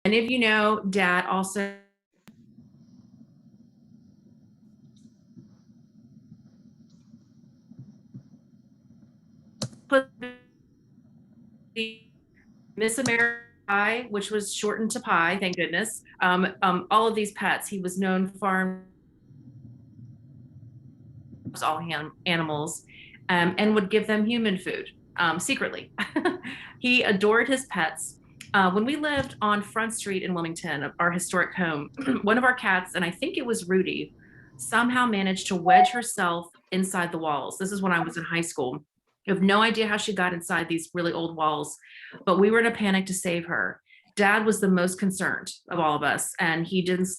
Many of you know, Dad also put the Miss America Pie, which was shortened to Pie, thank goodness. All of these pets, he was known for all animals, and would give them human food secretly. He adored his pets. When we lived on Front Street in Wilmington, our historic home, one of our cats, and I think it was Rudy, somehow managed to wedge herself inside the walls. This is when I was in high school. I have no idea how she got inside these really old walls, but we were in a panic to save her. Dad was the most concerned of all of us, and he didn't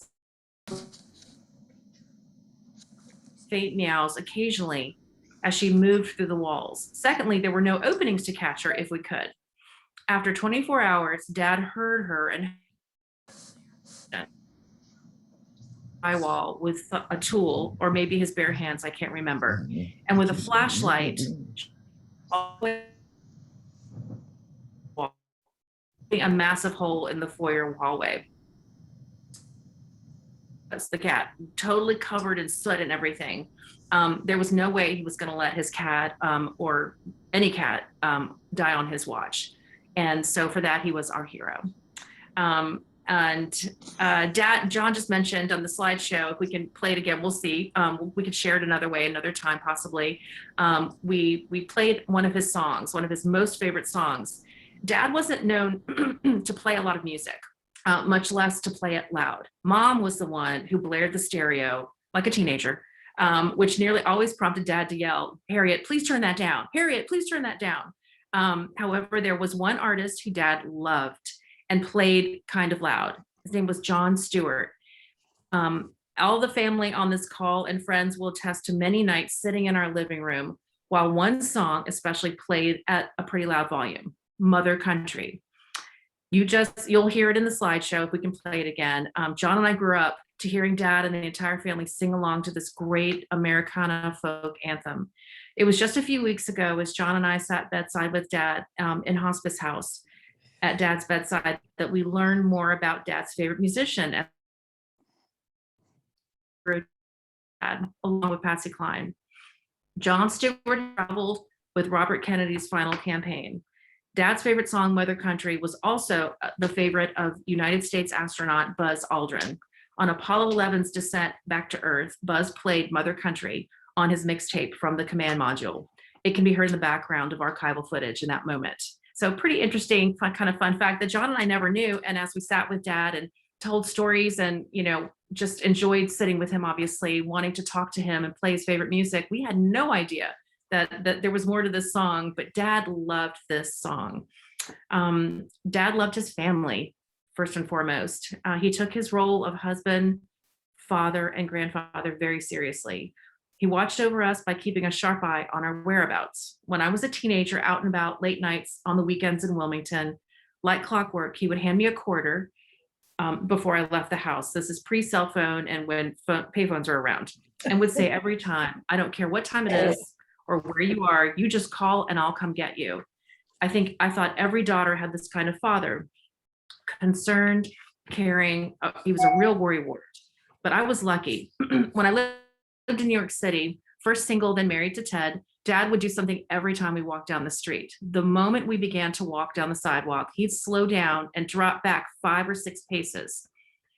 faint meows occasionally as she moved through the walls. Secondly, there were no openings to catch her if we could. After 24 hours, Dad heard her and my wall with a tool, or maybe his bare hands, I can't remember. And with a flashlight, a massive hole in the foyer hallway. That's the cat, totally covered in soot and everything. There was no way he was going to let his cat or any cat die on his watch. And so for that, he was our hero. And Dad, John just mentioned on the slideshow, if we can play it again, we'll see. We could share it another way, another time possibly. We played one of his songs, one of his most favorite songs. Dad wasn't known to play a lot of music, much less to play it loud. Mom was the one who blared the stereo like a teenager, which nearly always prompted Dad to yell, "Harriet, please turn that down. Harriet, please turn that down." However, there was one artist who Dad loved and played kind of loud. His name was John Stewart. All the family on this call and friends will attest to many nights sitting in our living room while one song especially played at a pretty loud volume, Mother Country. You'll hear it in the slideshow if we can play it again. John and I grew up to hearing Dad and the entire family sing along to this great Americana folk anthem. It was just a few weeks ago as John and I sat bedside with Dad in hospice house at Dad's bedside that we learned more about Dad's favorite musician, along with Patsy Cline. John Stewart traveled with Robert Kennedy's final campaign. Dad's favorite song, Mother Country, was also the favorite of United States astronaut Buzz Aldrin. On Apollo 11's descent back to Earth, Buzz played Mother Country on his mixtape from the command module. It can be heard in the background of archival footage in that moment. So pretty interesting, kind of fun fact that John and I never knew. And as we sat with Dad and told stories and, just enjoyed sitting with him, obviously wanting to talk to him and play his favorite music, we had no idea that there was more to this song, but Dad loved this song. Dad loved his family, first and foremost. He took his role of husband, father, and grandfather very seriously. He watched over us by keeping a sharp eye on our whereabouts. When I was a teenager out and about late nights on the weekends in Wilmington, like clockwork, he would hand me a quarter before I left the house. This is pre-cell phone and when payphones are around, and would say every time, "I don't care what time it is or where you are, you just call and I'll come get you." I thought every daughter had this kind of father, concerned, caring. He was a real worrywart. But I was lucky. When I lived in New York City, first single, then married to Ted, Dad would do something every time we walked down the street. The moment we began to walk down the sidewalk, he'd slow down and drop back 5 or 6 paces.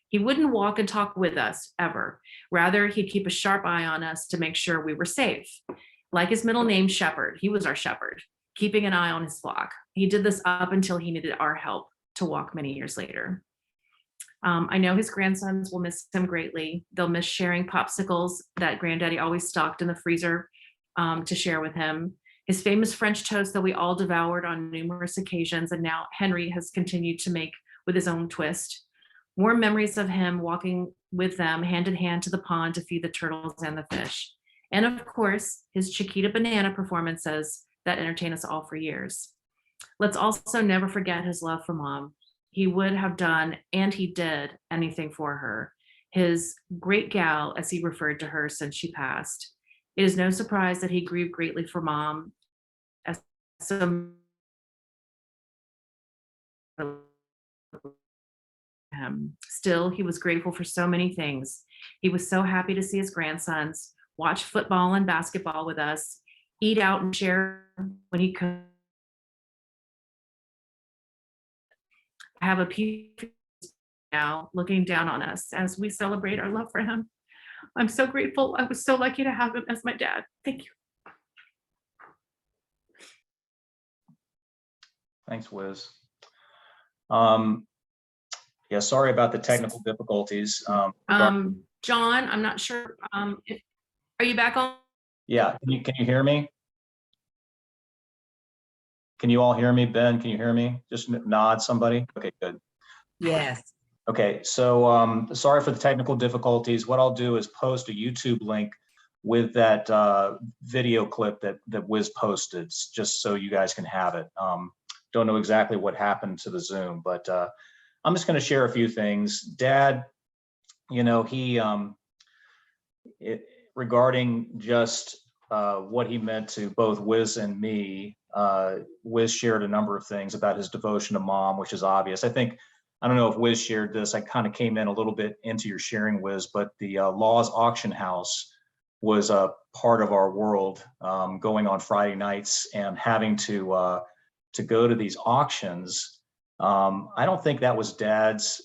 He wouldn't walk and talk with us ever. Rather, he'd keep a sharp eye on us to make sure we were safe. Like his middle name, Shepherd, he was our shepherd, keeping an eye on his flock. He did this up until he needed our help to walk many years later. I know his grandsons will miss him greatly. They'll miss sharing popsicles that Granddaddy always stocked in the freezer to share with him. His famous French toast that we all devoured on numerous occasions, and now Henry has continued to make with his own twist. Warm memories of him walking with them hand in hand to the pond to feed the turtles and the fish. And of course, his Chiquita Banana performances that entertain us all for years. Let's also never forget his love for Mom. He would have done, and he did, anything for her. His great gal, as he referred to her since she passed. It is no surprise that he grieved greatly for Mom, as some him. Still, he was grateful for so many things. He was so happy to see his grandsons, watch football and basketball with us, eat out and share when he could. Have a pew now looking down on us as we celebrate our love for him. I'm so grateful. I was so lucky to have him as my dad. Thank you. Thanks, Wiz. Yeah, sorry about the technical difficulties. John, I'm not sure. Are you back on? Yeah, can you hear me? Can you all hear me? Ben, can you hear me? Just nod somebody. Okay, good. Yes. Okay, so sorry for the technical difficulties. What I'll do is post a YouTube link with that video clip that Wiz posted, just so you guys can have it. Don't know exactly what happened to the Zoom, but I'm just going to share a few things. Dad, you know, regarding just what he meant to both Wiz and me, Wiz shared a number of things about his devotion to Mom, which is obvious. I don't know if Wiz shared this. I kind of came in a little bit into your sharing, Wiz, but the Laws Auction House was a part of our world, going on Friday nights and having to go to these auctions. I don't think that was Dad's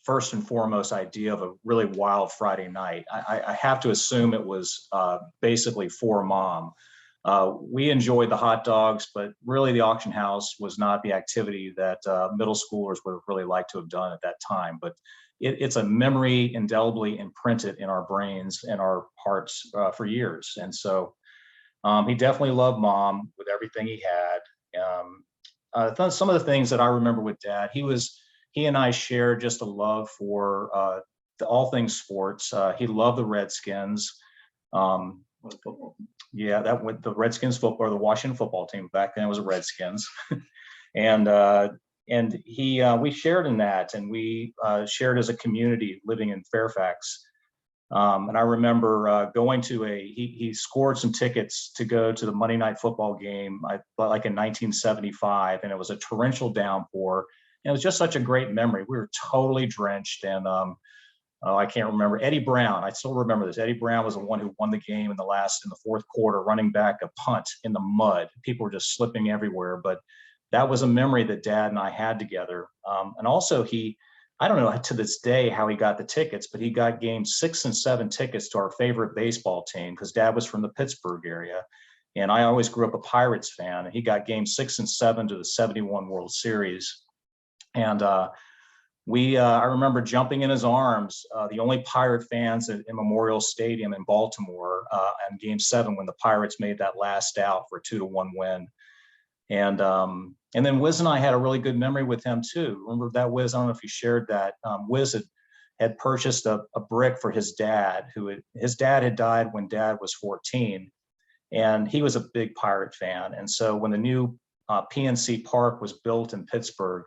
first and foremost idea of a really wild Friday night. I have to assume it was basically for Mom. We enjoyed the hot dogs, but really the auction house was not the activity that middle schoolers would have really liked to have done at that time. But it's a memory indelibly imprinted in our brains and our hearts for years. And so he definitely loved Mom with everything he had. Some of the things that I remember with Dad, he and I shared just a love for all things sports. He loved the Redskins. Yeah, that with the Redskins football, or the Washington football team back then, it was the Redskins. and we shared in that, and we shared as a community living in Fairfax. And I remember going to he scored some tickets to go to the Monday Night Football game, like in 1975, and it was a torrential downpour. And it was just such a great memory. We were totally drenched, and I can't remember Eddie Brown. I still remember this. Eddie Brown was the one who won the game in the fourth quarter, running back a punt in the mud. People were just slipping everywhere. But that was a memory that Dad and I had together. And also I don't know to this day how he got the tickets, but he got games 6 and 7 tickets to our favorite baseball team, because Dad was from the Pittsburgh area. And I always grew up a Pirates fan. And he got games 6 and 7 to the '71 World Series. And I remember jumping in his arms, the only Pirate fans in Memorial Stadium in Baltimore, in Game 7 when the Pirates made that last out for a 2-1 win. And then Wiz and I had a really good memory with him too. Remember that, Wiz? I don't know if you shared that. Wiz had purchased a brick for his dad, his dad had died when Dad was 14, and he was a big Pirate fan. And so when the new PNC Park was built in Pittsburgh,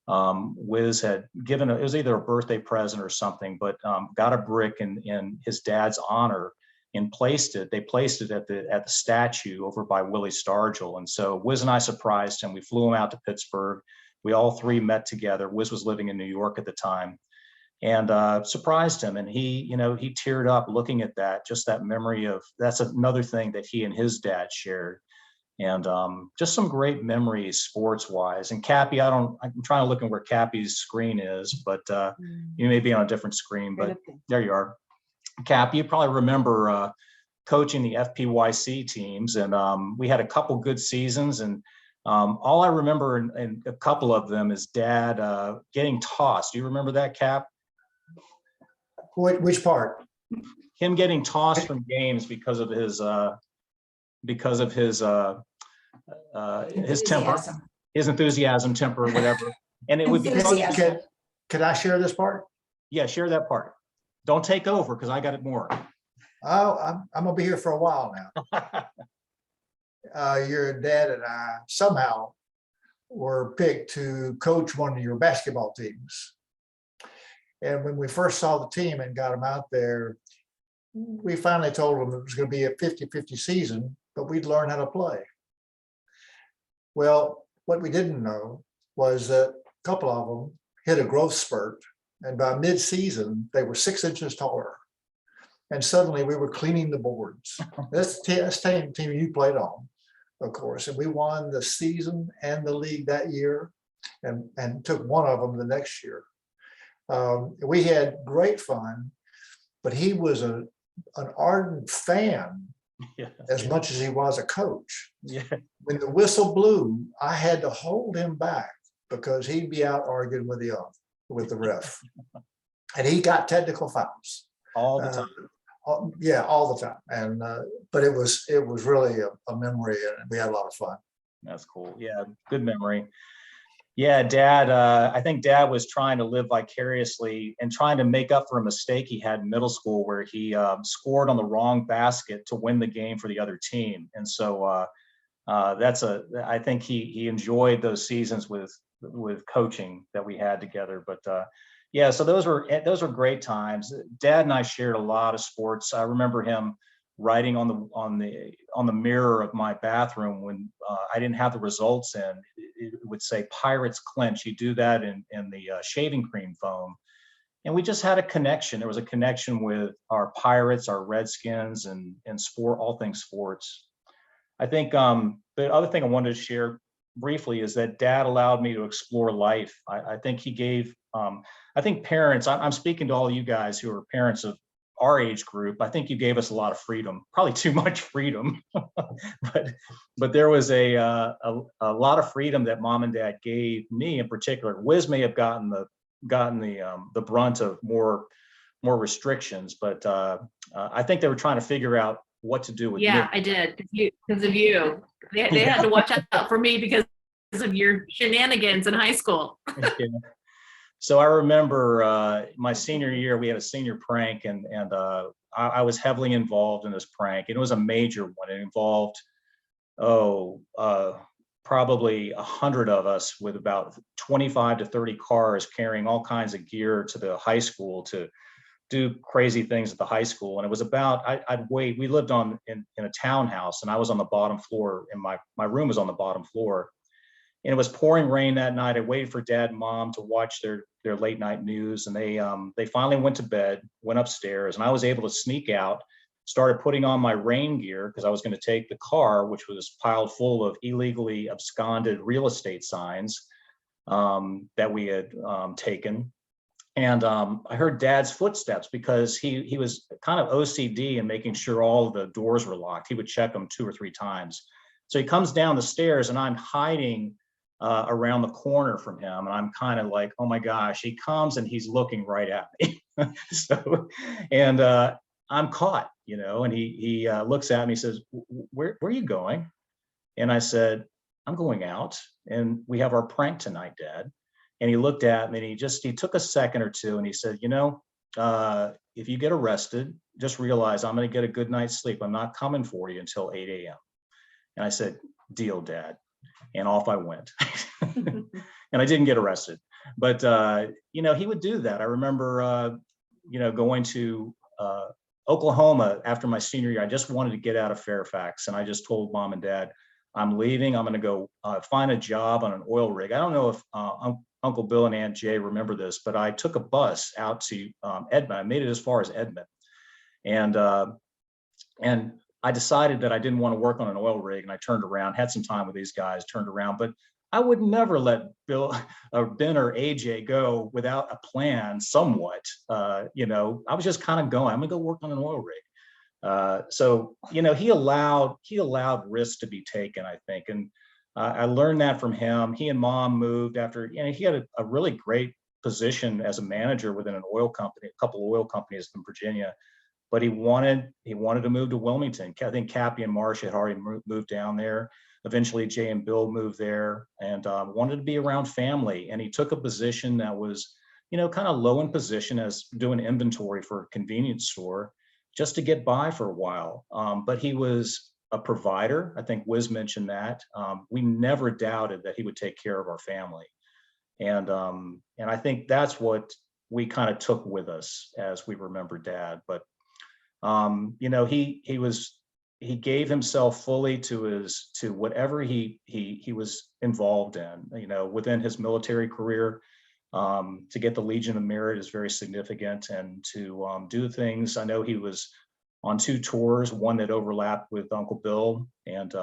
Wiz had given it was either a birthday present or something, but got a brick in his dad's honor and they placed it at the statue over by Willie Stargell. And so Wiz and I surprised him. We flew him out to Pittsburgh. We all three met together. Wiz was living in New York at the time, and surprised him. And he teared up looking at that, just that memory of, that's another thing that he and his dad shared. And just some great memories sports wise. And Cappy, I'm trying to look at where Cappy's screen is, but you may be on a different screen, but there you are. Cap, you probably remember coaching the FPYC teams, and we had a couple good seasons. And all I remember in a couple of them is Dad getting tossed. Do you remember that, Cap? Which part? Him getting tossed from games because of his temper, his enthusiasm, temper, whatever. And it would be. Could I share this part? Yeah, share that part. Don't take over, because I got it more. Oh, I'm gonna be here for a while now. Your dad and I somehow were picked to coach one of your basketball teams. And when we first saw the team and got them out there, we finally told them it was going to be a 50-50 season, but we'd learn how to play. Well, what we didn't know was that a couple of them hit a growth spurt And by mid-season, they were 6 inches taller. And suddenly we were cleaning the boards. That's the team you played on, of course. And we won the season and the league that year, and took one of them the next year. We had great fun, but he was an ardent fan Yeah. as much as he was a coach. Yeah. When the whistle blew, I had to hold him back because he'd be out arguing with the ref. And he got technical fouls. All the time. Yeah, all the time. And but it was really a memory, and we had a lot of fun. That's cool. Yeah, good memory. Yeah, Dad, I think Dad was trying to live vicariously and trying to make up for a mistake he had in middle school where he scored on the wrong basket to win the game for the other team. And so I think he enjoyed those seasons with coaching that we had together. But yeah, so those were great times. Dad and I shared a lot of sports. I remember him writing on the mirror of my bathroom when I didn't have the results in. It would say Pirates clinch. You do that in the shaving cream foam. And we just had a connection. There was a connection with our Pirates, our Redskins, and sport, all things sports. I think the other thing I wanted to share briefly is that Dad allowed me to explore life. I think he gave, I think parents, I'm speaking to all you guys who are parents of our age group. I think you gave us a lot of freedom, probably too much freedom, but there was a lot of freedom that Mom and Dad gave me in particular. Wiz may have gotten the brunt of more restrictions, but I think they were trying to figure out what to do with me. Yeah, I did because of you. They had to watch out for me because of your shenanigans in high school. Yeah. So I remember my senior year, we had a senior prank, and I was heavily involved in this prank. It was a major one. It involved, probably 100 of us with about 25 to 30 cars carrying all kinds of gear to the high school to do crazy things at the high school. And it was about, we lived in a townhouse, and I was on the bottom floor, and my room was on the bottom floor. And it was pouring rain that night. I waited for Dad and Mom to watch their late night news, and they finally went to bed, went upstairs, and I was able to sneak out, started putting on my rain gear because I was going to take the car, which was piled full of illegally absconded real estate signs that we had taken. And I heard Dad's footsteps because he was kind of OCD in making sure all of the doors were locked. He would check them 2 or 3 times. So he comes down the stairs, and I'm hiding around the corner from him, and I'm kind of like, oh my gosh. He comes and he's looking right at me. And I'm caught, and he looks at me, says, where are you going? And I said, I'm going out, and we have our prank tonight, Dad. And he looked at me, and he took a second or two, and he said, if you get arrested, just realize I'm going to get a good night's sleep. I'm not coming for you until 8 a.m. And I said, deal, Dad. And off I went. And I didn't get arrested. But, he would do that. I remember, going to Oklahoma after my senior year. I just wanted to get out of Fairfax. And I just told Mom and Dad, I'm leaving. I'm going to go find a job on an oil rig. I don't know if Uncle Bill and Aunt Jay remember this, but I took a bus out to Edmond. I made it as far as Edmond. And I decided that I didn't want to work on an oil rig, and I turned around, had some time with these guys, turned around, but I would never let Bill or Ben or AJ go without a plan somewhat. I was just kind of going, I'm gonna go work on an oil rig. So he allowed risks to be taken, I think. And I learned that from him. He and Mom moved after, he had a really great position as a manager within an oil company, a couple of oil companies in Virginia. But he wanted to move to Wilmington. I think Cappy and Marsh had already moved down there. Eventually, Jay and Bill moved there, and wanted to be around family. And he took a position that was, kind of low in position as doing inventory for a convenience store, just to get by for a while. But he was a provider. I think Wiz mentioned that. We never doubted that he would take care of our family, and I think that's what we kind of took with us as we remember Dad. But he gave himself fully to whatever he was involved in, within his military career. To get the Legion of Merit is very significant, and to do things. I know he was on 2 tours, one that overlapped with Uncle Bill, and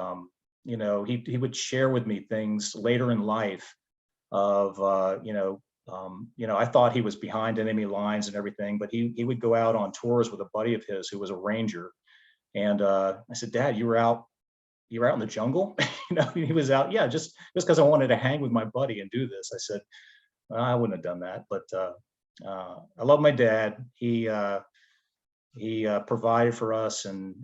you know, he would share with me things later in life of I thought he was behind enemy lines and everything, but he would go out on tours with a buddy of his who was a ranger, and I said, Dad, you were out in the jungle? He was out, yeah, just because I wanted to hang with my buddy and do this. I said, well, I wouldn't have done that, but I love my dad. He provided for us, and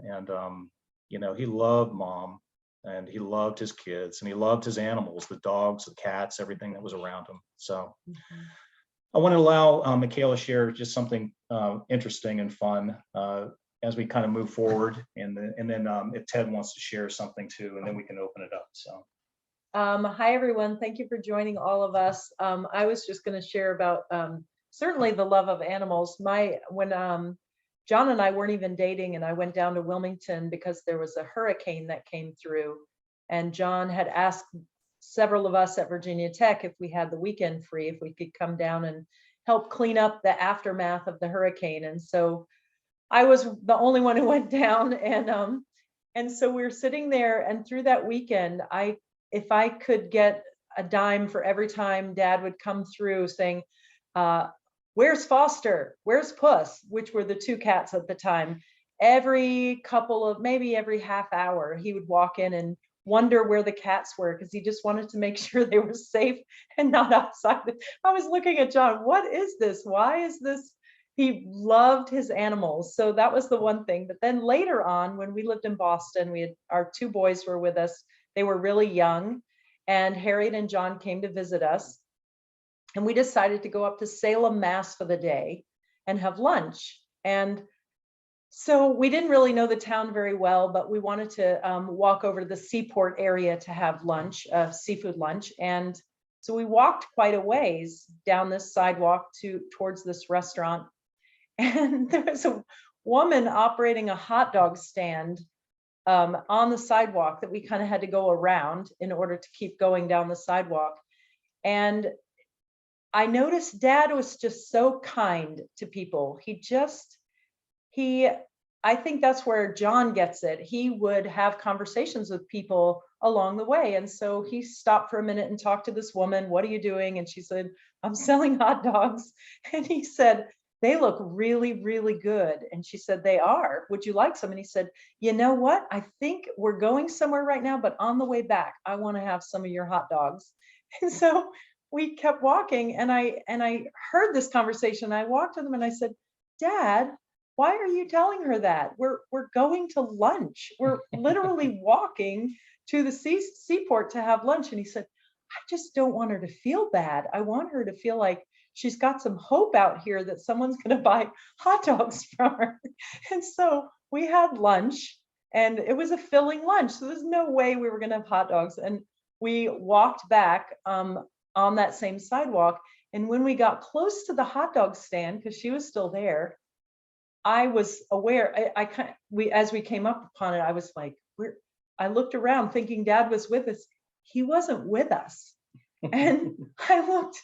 he loved Mom, and he loved his kids, and he loved his animals, the dogs, the cats, everything that was around him. So I want to allow Michaela share just something interesting and fun as we kind of move forward, and then if Ted wants to share something too, and then we can open it up. So. Hi, everyone. Thank you for joining all of us. I was just going to share about certainly the love of animals. When John and I weren't even dating, and I went down to Wilmington because there was a hurricane that came through, and John had asked several of us at Virginia Tech if we had the weekend free, if we could come down and help clean up the aftermath of the hurricane. And so I was the only one who went down, and so we were sitting there, and through that weekend, if I could get a dime for every time Dad would come through saying, where's Foster? Where's Puss? Which were the 2 cats at the time. Maybe every half hour, he would walk in and wonder where the cats were, because he just wanted to make sure they were safe and not outside. I was looking at John, what is this? Why is this? He loved his animals. So that was the one thing. But then later on, when we lived in Boston, our 2 boys were with us. They were really young, and Harriet and John came to visit us, and we decided to go up to Salem, Mass for the day and have lunch. And so we didn't really know the town very well, but we wanted to walk over to the seaport area to have lunch, seafood lunch. And so we walked quite a ways down this sidewalk towards this restaurant, and there was a woman operating a hot dog stand on the sidewalk that we kind of had to go around in order to keep going down the sidewalk. And I noticed Dad was just so kind to people. I think that's where John gets it. He would have conversations with people along the way. And so he stopped for a minute and talked to this woman. What are you doing? And she said, I'm selling hot dogs. And he said, they look really, really good. And she said, they are. Would you like some? And he said, you know what? I think we're going somewhere right now, but on the way back, I want to have some of your hot dogs. And so we kept walking, and I heard this conversation. I walked to them and I said, Dad, why are you telling her that? We're going to lunch. We're literally walking to the seaport to have lunch. And he said, I just don't want her to feel bad. I want her to feel like she's got some hope out here that someone's going to buy hot dogs from her. And so we had lunch, and it was a filling lunch. So there's no way we were going to have hot dogs. And we walked back on that same sidewalk. And when we got close to the hot dog stand, because she was still there, I was aware, as we came up upon it, I was like, I looked around thinking Dad was with us. He wasn't with us. And I looked,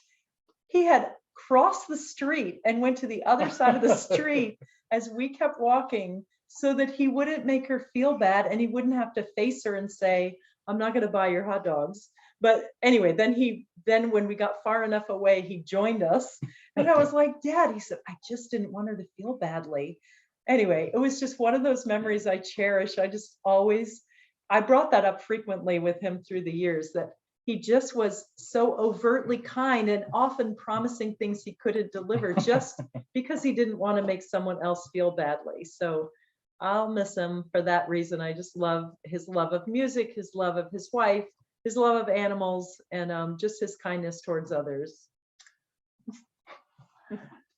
he had crossed the street and went to the other side of the street as we kept walking, so that he wouldn't make her feel bad, and he wouldn't have to face her and say, I'm not going to buy your hot dogs. But anyway, then when we got far enough away, he joined us. And I was like, Dad, he said, I just didn't want her to feel badly. Anyway, it was just one of those memories I cherish. I brought that up frequently with him through the years, that he just was so overtly kind and often promising things he couldn't deliver just because he didn't want to make someone else feel badly. So I'll miss him for that reason. I just love his love of music, his love of his wife, his love of animals, and just his kindness towards others.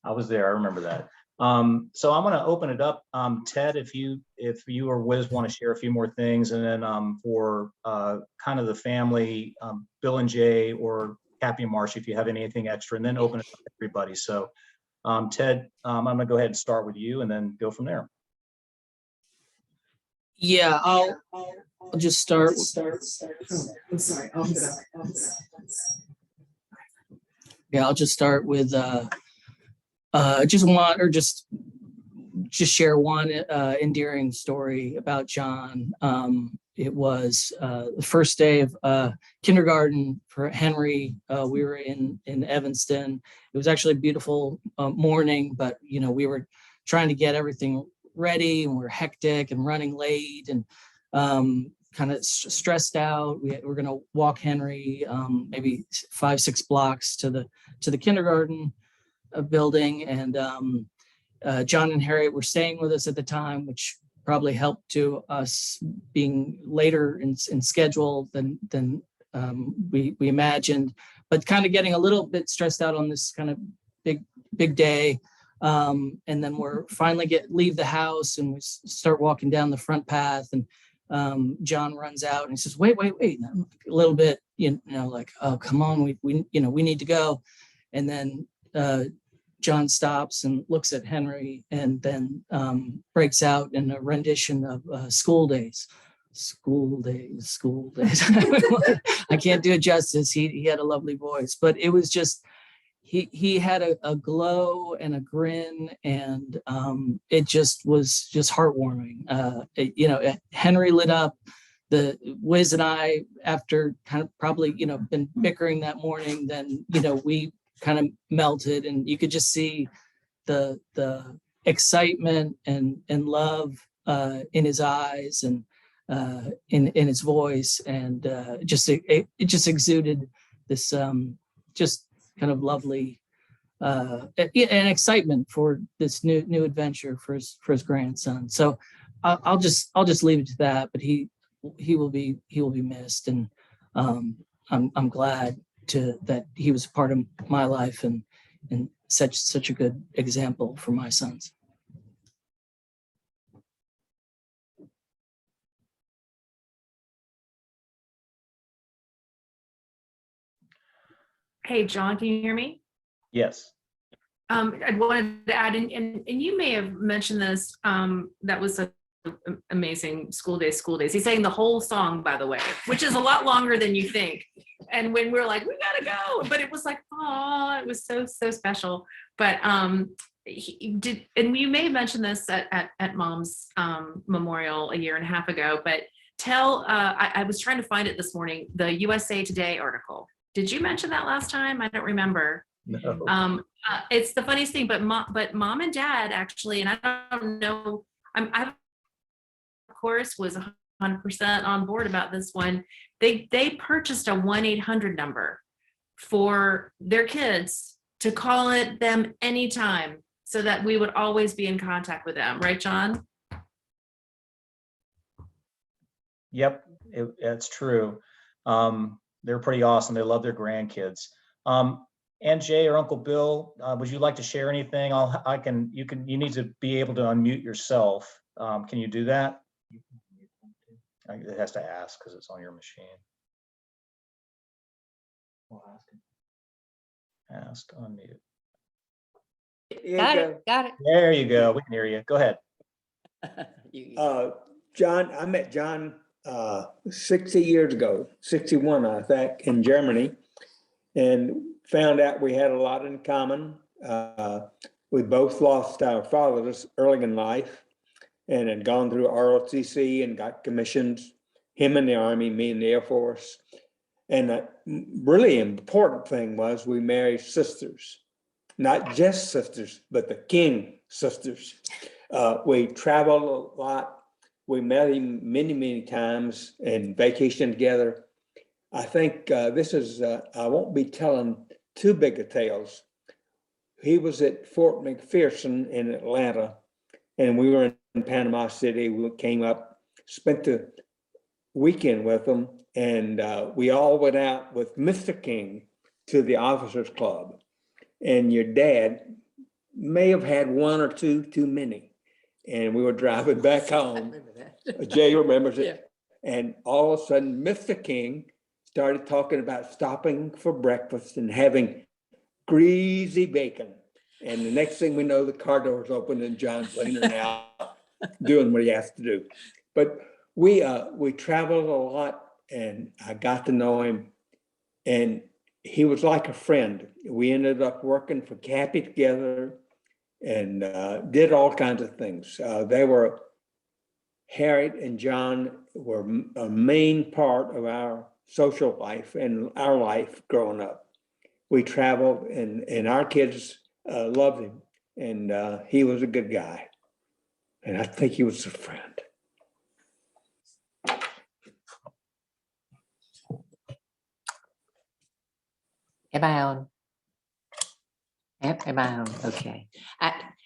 I was there. I remember that. So I'm going to open it up. Ted, if you or Wiz want to share a few more things, and then for kind of the family, Bill and Jay or Cappy and Marcia, if you have anything extra, and then open it up to everybody. So Ted, I'm going to go ahead and start with you and then go from there. Yeah, I'll just start. I'm sorry. I'll put up. I'll just start with just share one endearing story about John. It was the first day of kindergarten for Henry. We were in Evanston. It was actually a beautiful morning, but we were trying to get everything ready, and we're hectic and running late, and kind of stressed out. We're going to walk Henry maybe 5-6 blocks to the kindergarten building, and John and Harriet were staying with us at the time, which probably helped to us being later in schedule than we imagined, but kind of getting a little bit stressed out on this kind of big day. And then we're finally leave the house, and we start walking down the front path, and John runs out and he says, wait, a little bit, like, oh, come on, we need to go. And then John stops and looks at Henry, and then breaks out in a rendition of School Days. School days. I can't do it justice. He had a lovely voice, but it was just, he had a glow and a grin, and it just was just heartwarming. Henry lit up. The Wiz and I, after kind of probably been bickering that morning, then we kind of melted, and you could just see the excitement and love in his eyes, and in his voice, and it just exuded this just kind of lovely and excitement for this new adventure for his grandson. So I'll just leave it to that. But he will be missed, and I'm glad that he was a part of my life, and such a good example for my sons. Hey, John, can you hear me? Yes. I wanted to add, and you may have mentioned this, that was an amazing School Days. He sang the whole song, by the way, which is a lot longer than you think. And when we're like, we gotta go, but it was like, oh, it was so special. But he did, and you may have mentioned this at Mom's memorial a year and a half ago, but I was trying to find it this morning, the USA Today article. Did you mention that last time? I don't remember. No. It's the funniest thing, but mom and dad actually, and I don't know, I of course was 100% on board about this one. They purchased a 1-800 number for their kids to call it them anytime, so that we would always be in contact with them. Right, John? Yep, it's true. They're pretty awesome. They love their grandkids. Aunt Jay or Uncle Bill, would you like to share anything? You need to be able to unmute yourself. Can you do that? It has to ask because it's on your machine. Ask to unmute. Got it. There you go. We can hear you. Go ahead. John, I met John 60 years ago, 61, I think, in Germany, and found out we had a lot in common. We both lost our fathers early in life, and had gone through ROTC and got commissions, him in the Army, me in the Air Force. And the really important thing was we married sisters, not just sisters, but the King sisters. We traveled a lot. We met him many times and vacationed together. I think this is, I won't be telling too big of tales. He was at Fort McPherson in Atlanta, and we were in Panama City. We came up, spent the weekend with him, and we all went out with Mr. King to the Officers Club. And your dad may have had one or two too many. And we were driving back home. Jay remembers it. Yeah. And all of a sudden, Mr. King started talking about stopping for breakfast and having greasy bacon. And the next thing we know, the car doors open and John's leaning out, doing what he has to do. But we traveled a lot, and I got to know him. And he was like a friend. We ended up working for Cappy together and did all kinds of things. Harriet and John were a main part of our social life and our life growing up. We traveled and our kids loved him, and he was a good guy. And I think he was a friend. Am I on? Am I on? Okay.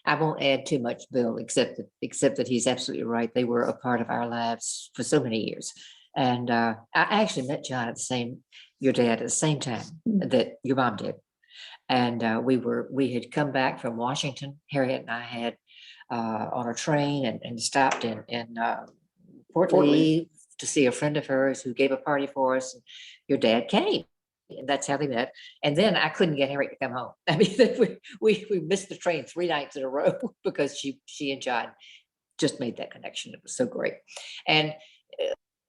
I won't add too much, Bill, except that he's absolutely right. They were a part of our lives for so many years. And I actually met John at your dad at the same time that your mom did. And we had come back from Washington. Harriet and I had on a train and stopped in Port Lee to see a friend of hers who gave a party for us. And your dad came. And that's how they met. And then I couldn't get Harriet to come home. I mean, we missed the train 3 nights in a row because she and John just made that connection. It was so great. And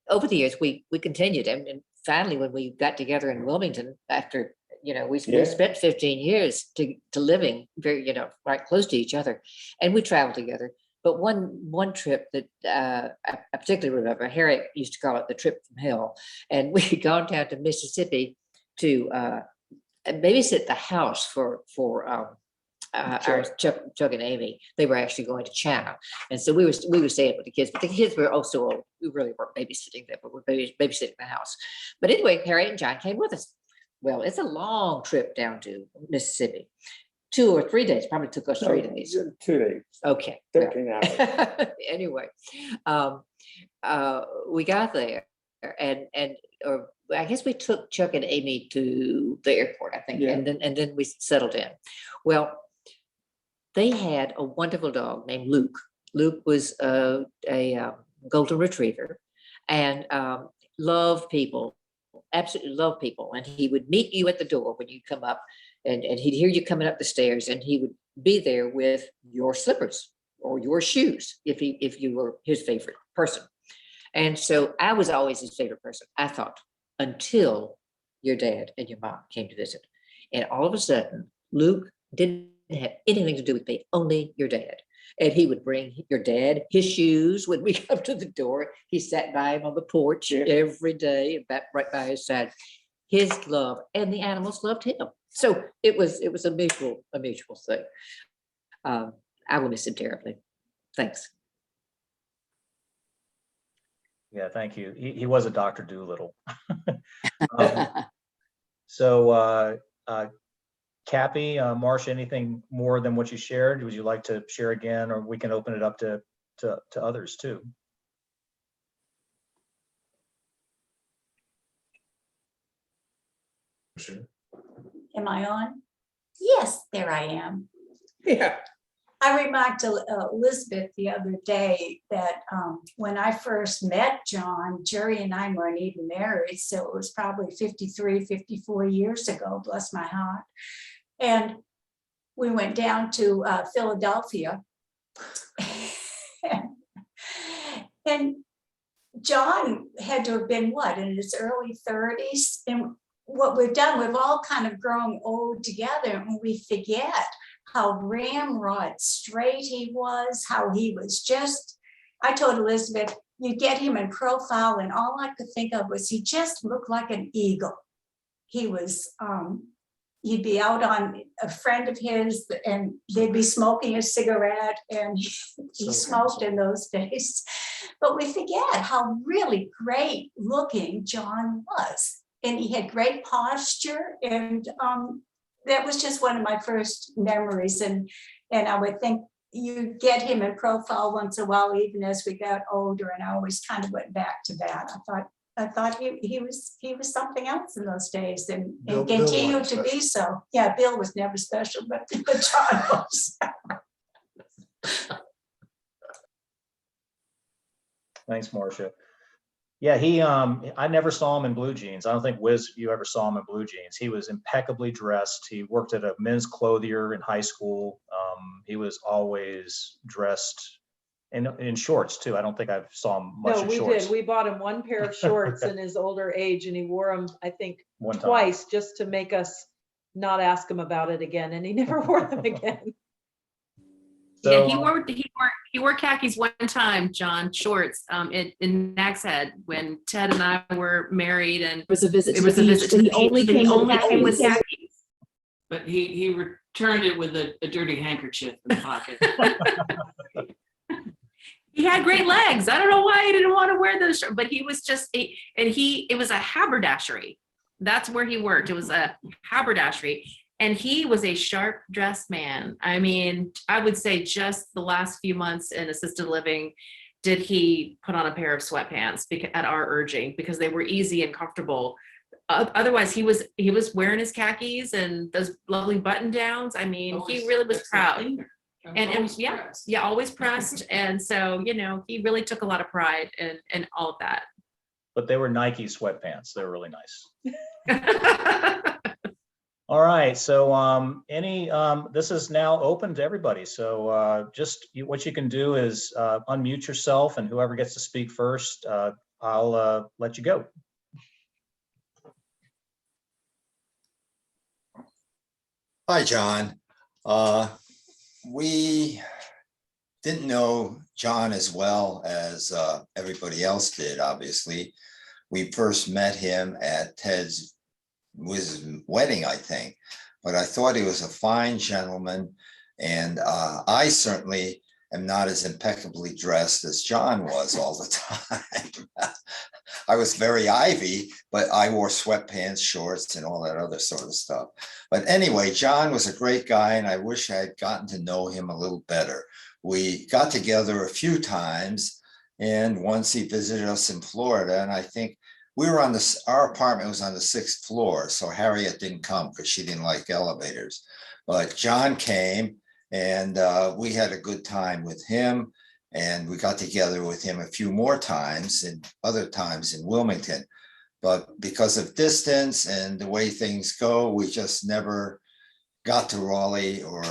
over the years, we continued. And finally, when we got together in Wilmington, after, we spent 15 years to living very, right close to each other, and we traveled together. But one trip that I particularly remember, Harriet used to call it the trip from hell. And we had gone down to Mississippi to babysit the house for our Chuck and Amy. They were actually going to China, and so we were staying with the kids. But the kids were also old. We really weren't babysitting them, but we're babysitting the house. But anyway, Harriet and John came with us. Well, it's a long trip down to Mississippi. 2 or 3 days. Probably took us 3 days. 2 days. Okay. 13 hours. Anyway, we got there, and I guess we took Chuck and Amy to the airport, I think, Yeah. and then we settled in. Well, they had a wonderful dog named Luke. Luke was a golden retriever, and loved people, absolutely loved people. And he would meet you at the door when you come up, and he'd hear you coming up the stairs, and he would be there with your slippers or your shoes if you were his favorite person. And so I was always his favorite person, I thought, until your dad and your mom came to visit. And all of a sudden, Luke didn't have anything to do with me, only your dad. And he would bring your dad his shoes when we come to the door. He sat by him on the porch every day, right by his side. His love, and the animals loved him. So it was a mutual thing. I will miss him terribly. Thanks. Yeah, thank you. He was a Dr. Doolittle. So Cappy, Marcia, anything more than what you shared? Would you like to share again, or we can open it up to others too? Sure. Am I on? Yes, there I am. Yeah. I remarked to Elizabeth the other day that when I first met John, Jerry and I weren't even married, so it was probably 53, 54 years ago, bless my heart. And we went down to Philadelphia. And John had to have been, what, in his early 30s? And what we've done, we've all kind of grown old together, and we forget how ramrod straight he was, how he was just, I told Elizabeth, you get him in profile, and all I could think of was he just looked like an eagle. He was, he'd be out on a friend of his, and they'd be smoking a cigarette, and he smoked in those days. But we forget how really great looking John was. And he had great posture, and that was just one of my first memories. And I would think you get him in profile once in a while, even as we got older. And I always kind of went back to that. I thought he was something else in those days, and continued to be so. Yeah, Bill was never special, but John was. Thanks, Marcia. Yeah, I never saw him in blue jeans. I don't think, Wiz, you ever saw him in blue jeans. He was impeccably dressed. He worked at a men's clothier in high school. He was always dressed in shorts too. I don't think I saw him much No, in we shorts. did. We bought him one pair of shorts in his older age and he wore them, I think, One time. twice just to make us not ask him about it again. And he never wore them again. Yeah, So, he wore khakis one time, John, shorts, in Nags Head when Ted and I were married, and It was a visit it to was the a beach, visit to but the he only beach, but he came only came with khakis. khakis. But he returned it with a dirty handkerchief in the pocket. He had great legs. I don't know why he didn't want to wear those, but he was just, it was a haberdashery. That's where he worked. It was a haberdashery. And he was a sharp dressed man. I mean, I would say just the last few months in assisted living, did he put on a pair of sweatpants at our urging, because they were easy and comfortable. Otherwise, he was wearing his khakis and those lovely button downs. I mean, he really was proud. And yeah, always pressed. And so, he really took a lot of pride in all of that. but they were Nike sweatpants. They were really nice. All right, so this is now open to everybody. So what you can do is unmute yourself, and whoever gets to speak first, I'll let you go. Hi, John. We didn't know John as well as everybody else did, obviously. We first met him at Ted's wedding, I think, but I thought he was a fine gentleman, and I certainly am not as impeccably dressed as John was all the time. I was very Ivy, but I wore sweatpants, shorts, and all that other sort of stuff. But anyway, John was a great guy, and I wish I had gotten to know him a little better. We got together a few times, and once he visited us in Florida, and I think we were our apartment was on the 6th floor, so Harriet didn't come because she didn't like elevators. But John came, and we had a good time with him, and we got together with him a few more times and other times in Wilmington. But because of distance and the way things go, we just never got to Raleigh or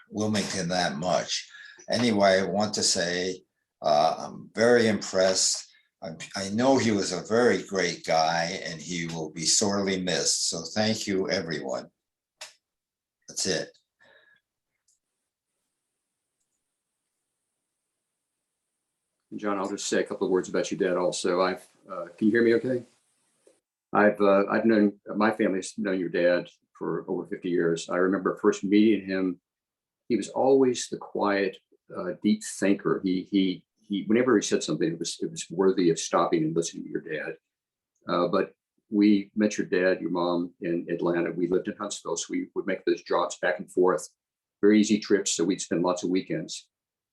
Wilmington that much. Anyway, I want to say I'm very impressed. I know he was a very great guy, and he will be sorely missed. So thank you, everyone. That's it. John, I'll just say a couple of words about your dad also. Can you hear me okay? I've known, my family's known your dad for over 50 years. I remember first meeting him. He was always the quiet, deep thinker. He whenever he said something, it was worthy of stopping and listening to your dad. But we met your dad, your mom in Atlanta. We lived in Huntsville, so we would make those drops back and forth, very easy trips. So we'd spend lots of weekends.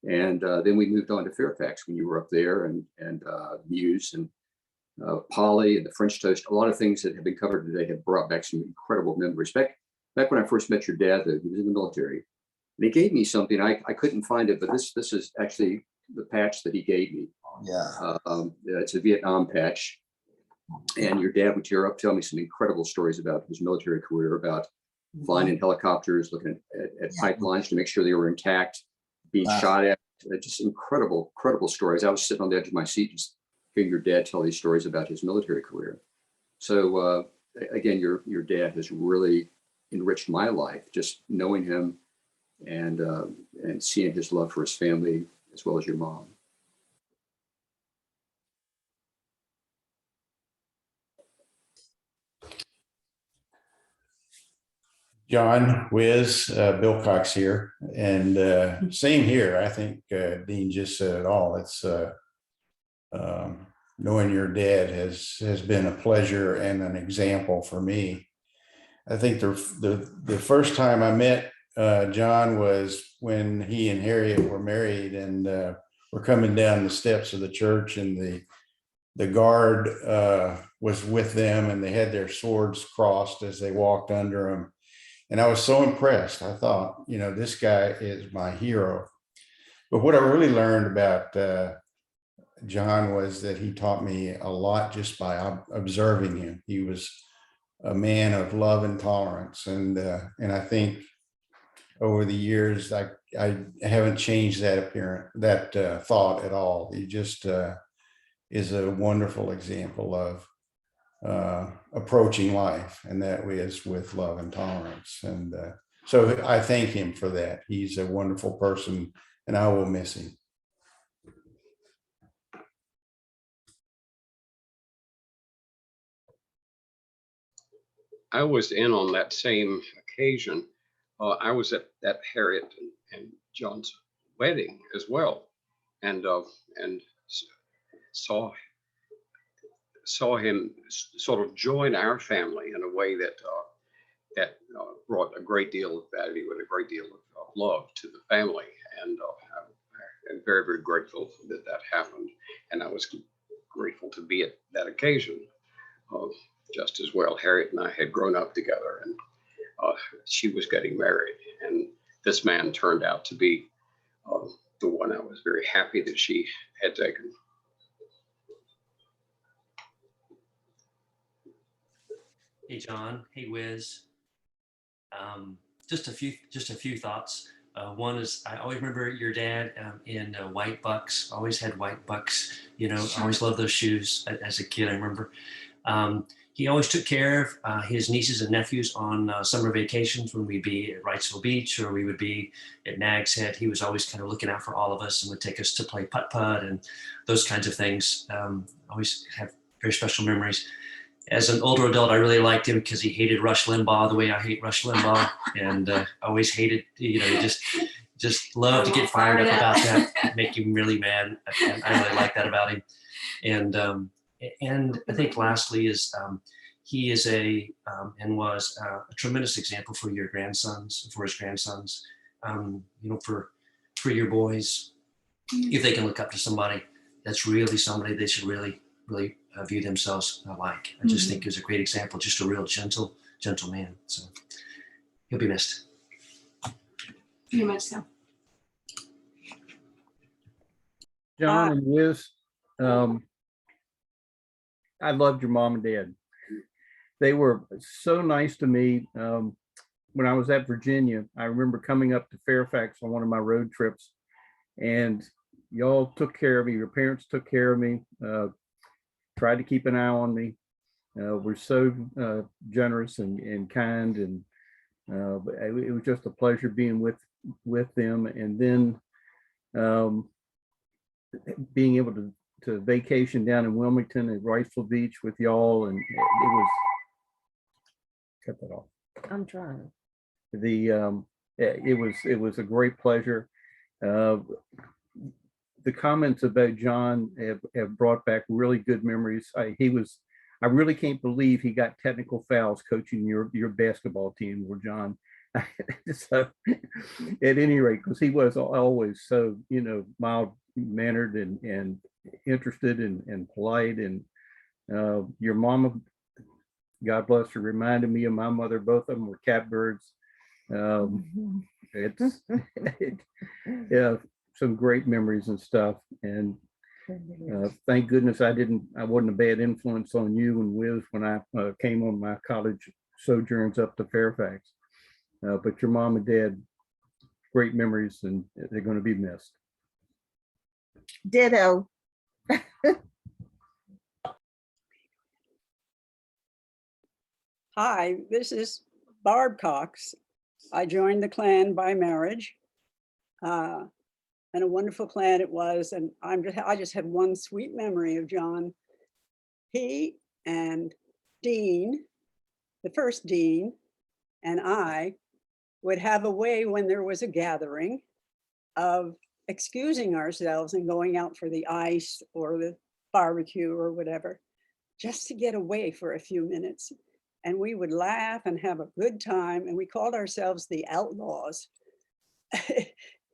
And then we moved on to Fairfax when you were up there, and Muse and Polly and the French toast. A lot of things that have been covered today have brought back some incredible memories. Back when I first met your dad, though, he was in the military, and he gave me something. I couldn't find it, but this is actually the patch that he gave me. Yeah. It's a Vietnam patch. And your dad would tear up, tell me some incredible stories about his military career, about flying in helicopters, looking at pipelines to make sure they were intact, being shot at. Just incredible stories. I was sitting on the edge of my seat just hearing your dad tell these stories about his military career. So again, your dad has really enriched my life, just knowing him and seeing his love for his family as well as your mom. John, Wiz, Bill Cox here, and same here. I think Dean just said it all. It's knowing your dad has been a pleasure and an example for me. I think the first time I met John was when he and Harriet were married, and were coming down the steps of the church, and the guard was with them, and they had their swords crossed as they walked under them. And I was so impressed. I thought, this guy is my hero. But what I really learned about John was that he taught me a lot just by observing him. He was a man of love and tolerance. And I think over the years, I I haven't changed that thought at all. He just is a wonderful example of approaching life, and that is with love and tolerance. And so I thank him for that. He's a wonderful person, and I will miss him. I was in on that same occasion. I was at Harriet and John's wedding as well, and saw him sort of join our family in a way that brought a great deal of value and a great deal of love to the family, and I'm very, very grateful that that happened, and I was grateful to be at that occasion. Just as well, Harriet and I had grown up together, and she was getting married, and this man turned out to be the one I was very happy that she had taken. Hey, John. Hey, Wiz. Just a few thoughts. One is, I always remember your dad in white bucks. Always had white bucks. You know, I always loved those shoes as a kid. I remember. He always took care of his nieces and nephews on summer vacations when we'd be at Wrightsville Beach or we would be at Nag's Head. He was always kind of looking out for all of us and would take us to play putt-putt and those kinds of things. Always have very special memories. As an older adult, I really liked him because he hated Rush Limbaugh the way I hate Rush Limbaugh, and always hated, you know, he just loved to get fired up about that, make him really mad. And I really like that about him. And I think lastly is he is and was a tremendous example for your grandsons, for his grandsons, you know, for your boys. If they can look up to somebody, that's really somebody they should really view themselves like. I just think he was a great example, just a real gentle man. So he'll be missed. Pretty much so. John and Wiz, I loved your mom and dad. They were so nice to me. When I was at Virginia, I remember coming up to Fairfax on one of my road trips, and y'all took care of me. Your parents took care of me, tried to keep an eye on me. Were so generous and kind, and it was just a pleasure being with them. And then being able to vacation down in Wilmington at Wrightsville Beach with y'all, and it was, cut that off. I'm trying. It was a great pleasure. The comments about John have brought back really good memories. I really can't believe he got technical fouls coaching your basketball team, or John. So at any rate, because he was always so, you know, mild mannered and interested and polite. And your mama, God bless her, reminded me of my mother. Both of them were catbirds. Yeah, some great memories and stuff. And thank goodness I wasn't a bad influence on you and Wiz when I came on my college sojourns up to Fairfax. But your mom and dad, great memories, and they're going to be missed. Ditto. Hi, this is Barb Cox. I joined the clan by marriage, and a wonderful clan it was. And I just have one sweet memory of John. He and Dean, the first Dean, and I would have a way when there was a gathering of excusing ourselves and going out for the ice or the barbecue or whatever, just to get away for a few minutes. And we would laugh and have a good time. And we called ourselves the Outlaws.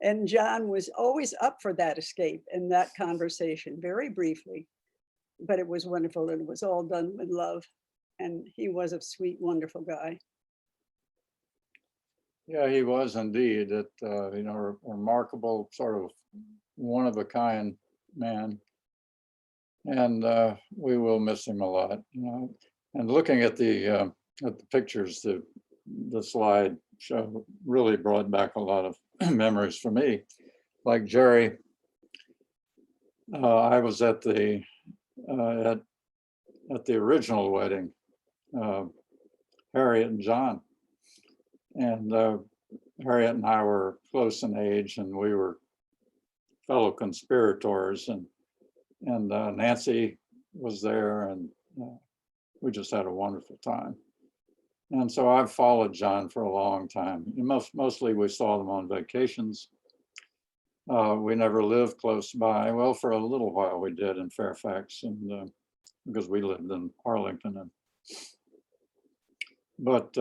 And John was always up for that escape and that conversation, very briefly. But it was wonderful, and it was all done with love. And he was a sweet, wonderful guy. Yeah, he was indeed. Remarkable, sort of one of a kind man. And we will miss him a lot, And looking at the pictures, the slide show really brought back a lot of memories for me. Like Jerry, I was at the original wedding, Harriet and John, and Harriet and I were close in age, and we were fellow conspirators, and Nancy was there, and we just had a wonderful time. And so I've followed John for a long time. Mostly we saw them on vacations. We never lived close by. Well, for a little while we did in Fairfax, and because we lived in Arlington. But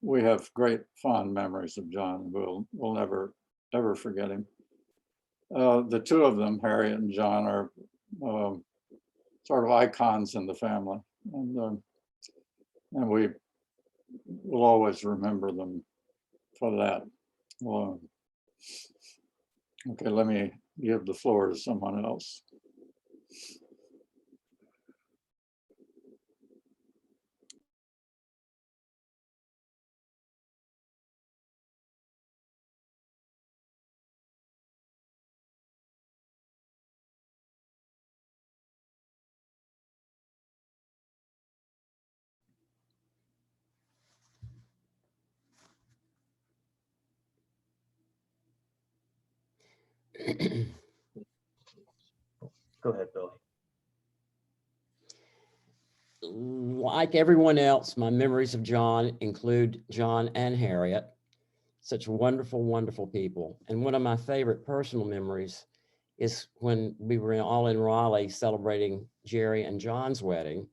we have great fond memories of John. We'll never ever forget him. The two of them, Harriet and John, are sort of icons in the family, and we will always remember them for that. Well, okay, let me give the floor to someone else. Go ahead, Billy. Like everyone else, my memories of John include John and Harriet, such wonderful, wonderful people. And one of my favorite personal memories is when we were all in Raleigh celebrating Jerry and John's wedding.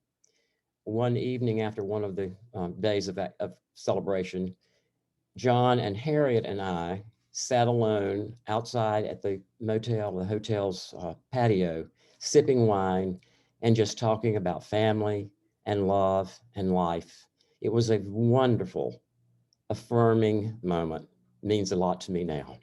One evening after one of the days of celebration, John and Harriet and I sat alone outside at the hotel's patio, sipping wine and just talking about family and love and life. It was a wonderful, affirming moment. Means a lot to me now.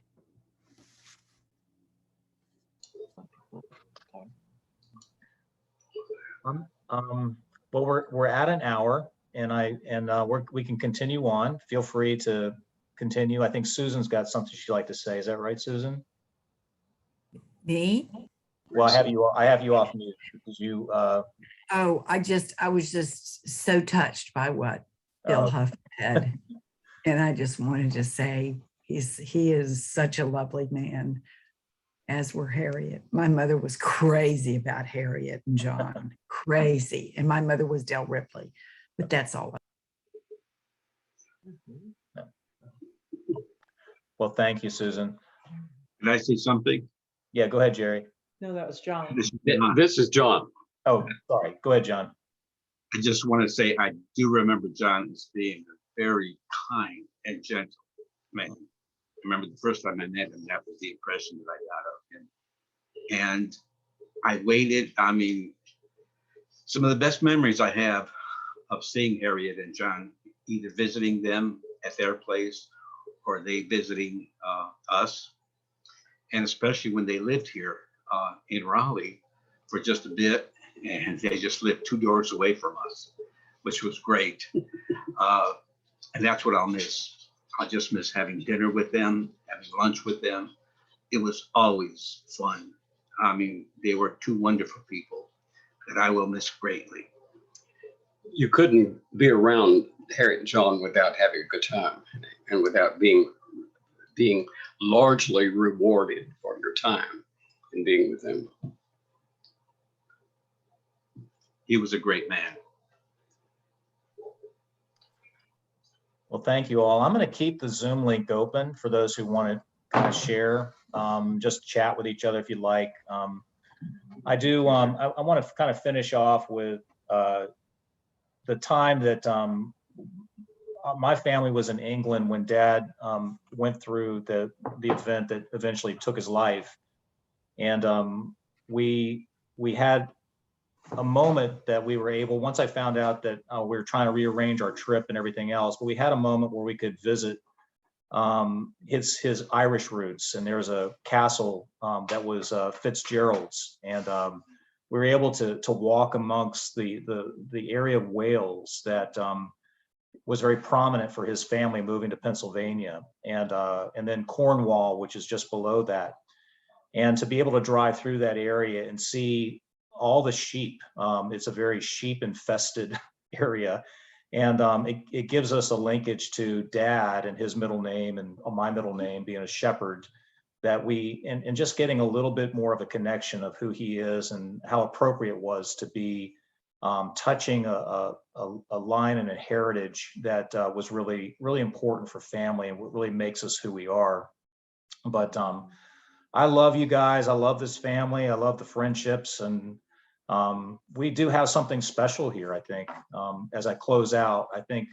Well, we're at an hour, and we can continue on. Feel free to continue. I think Susan's got something she'd like to say. Is that right, Susan? Me? Well, I have you off mute because you. Oh, I was just so touched by what Bill Huff said. And I just wanted to say he is such a lovely man, as were Harriet. My mother was crazy about Harriet and John, crazy. And my mother was Del Ripley, but that's all. Well, thank you, Susan. Can I say something? Yeah, go ahead, Jerry. No, that was John. This is John. Oh, sorry. Go ahead, John. I just want to say I do remember John as being a very kind and gentle man. I remember the first time I met him, that was the impression that I got of him. And I waited. I mean, some of the best memories I have of seeing Harriet and John, either visiting them at their place or they visiting us. And especially when they lived here in Raleigh for just a bit, and they just lived 2 doors away from us, which was great. And that's what I'll miss. I'll just miss having dinner with them, having lunch with them. It was always fun. I mean, they were 2 wonderful people that I will miss greatly. You couldn't be around Harriet and John without having a good time and without being largely rewarded for your time in being with them. He was a great man. Well, thank you all. I'm going to keep the Zoom link open for those who want to kind of share, just chat with each other if you'd like. I want to kind of finish off with the time that my family was in England when Dad went through the event that eventually took his life. And we had a moment that we were able, once I found out that we were trying to rearrange our trip and everything else, but we had a moment where we could visit his Irish roots. And there was a castle that was Fitzgerald's, and we were able to walk amongst the area of Wales that was very prominent for his family moving to Pennsylvania, and then Cornwall, which is just below that. And to be able to drive through that area and see all the sheep, it's a very sheep infested area. And it gives us a linkage to Dad and his middle name and my middle name being a shepherd, that and just getting a little bit more of a connection of who he is and how appropriate it was to be touching a line and a heritage that was really, really important for family and what really makes us who we are. But I love you guys. I love this family. I love the friendships. And we do have something special here, I think. As I close out, I think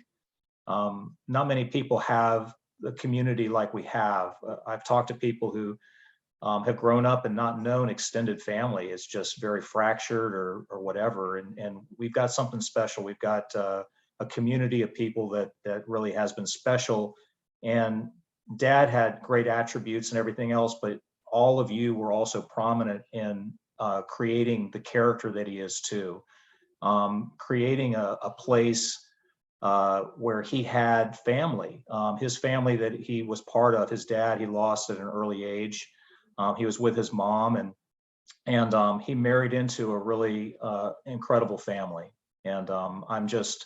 not many people have the community like we have. I've talked to people who have grown up and not known extended family. It's just very fractured or whatever. And we've got something special. We've got a community of people that really has been special. And Dad had great attributes and everything else, but all of you were also prominent in creating the character that he is too. Creating a place where he had family. His family that he was part of, his dad, he lost at an early age. He was with his mom, and he married into a really incredible family. And I'm just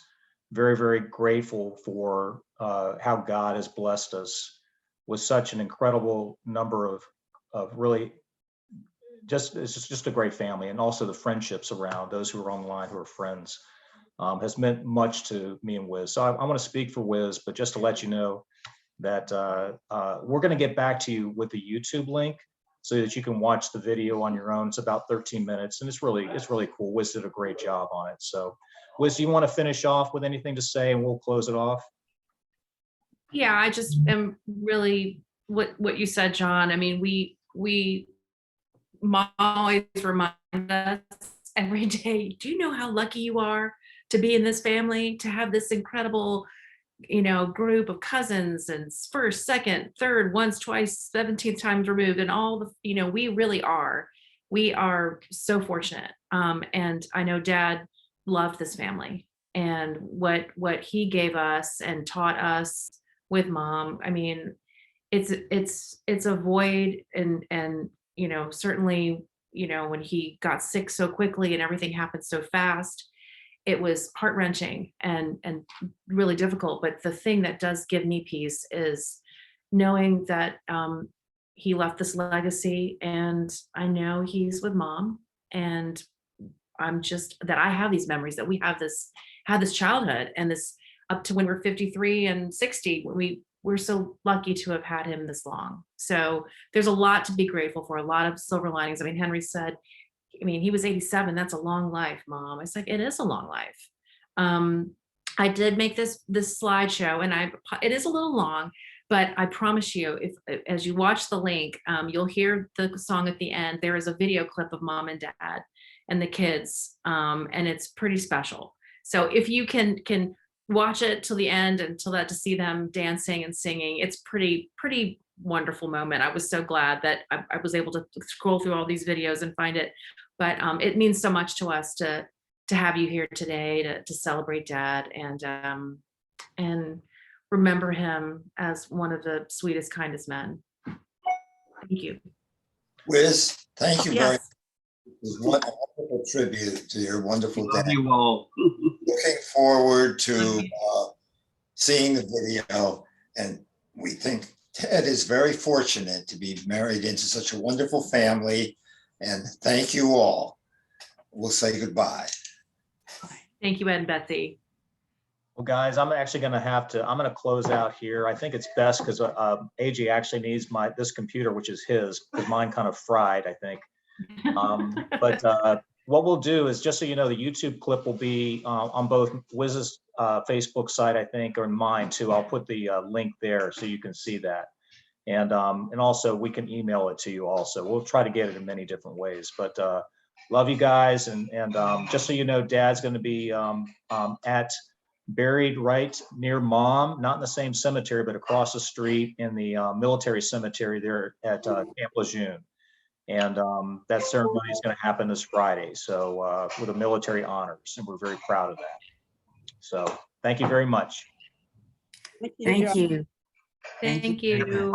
very, very grateful for how God has blessed us with such an incredible number of really it's just a great family, and also the friendships around those who are online who are friends has meant much to me and Wiz. So I want to speak for Wiz, but just to let you know that we're going to get back to you with the YouTube link so that you can watch the video on your own. It's about 13 minutes, and it's really cool. Wiz did a great job on it. So Wiz, do you want to finish off with anything to say, and we'll close it off? Yeah, I just am really what you said, John. I mean, Mom always remind us every day, do you know how lucky you are to be in this family, to have this incredible, group of cousins and first, second, third, once, twice, 17th times removed, and all the, we are so fortunate. And I know Dad loved this family, and what he gave us and taught us with Mom. I mean, it's a void, and certainly, when he got sick so quickly and everything happened so fast, it was heart-wrenching and really difficult. But the thing that does give me peace is knowing that he left this legacy, and I know he's with Mom, and I'm just that I have these memories, that we have this childhood, and this up to when we're 53 and 60, we're so lucky to have had him this long. So there's a lot to be grateful for, a lot of silver linings. I mean, Henry said, he was 87. That's a long life, Mom. It's like, it is a long life. I did make this slideshow, and it is a little long, but I promise you, if as you watch the link, you'll hear the song at the end. There is a video clip of Mom and Dad and the kids, and it's pretty special. So if you can watch it till the end and to see them dancing and singing, it's pretty wonderful moment. I was so glad that I was able to scroll through all these videos and find it. But it means so much to us to have you here today to celebrate Dad and remember him as one of the sweetest, kindest men. Thank you. Wiz, thank you very Yes. much. It was a wonderful tribute to your wonderful dad. You all. Looking forward to seeing the video, and we think Ted is very fortunate to be married into such a wonderful family, and thank you all. We'll say goodbye. Thank you, Ed and Betsy. Well, guys, I'm actually going to close out here. I think it's best because AJ actually needs this computer, which is his, because mine kind of fried, I think. But what we'll do is, just so you know, the YouTube clip will be on both Wiz's Facebook site, I think, or mine too. I'll put the link there so you can see that. And also we can email it to you also. We'll try to get it in many different ways. But love you guys. And just so you know, Dad's going to be buried right near Mom, not in the same cemetery, but across the street in the military cemetery there at Camp Lejeune. And that ceremony is going to happen this Friday. So with the military honors, and we're very proud of that. So thank you very much. Thank John. you. Thank you.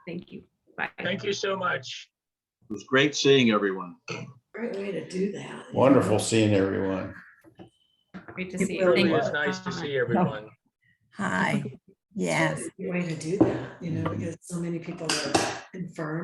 Thank you. Bye. Thank you so much. It was great seeing everyone. Great way to do that. Wonderful seeing everyone. Great to It see It you. really Thank is you. nice to see everyone. Hi. Yes. Way to do that, because so many people are confirmed.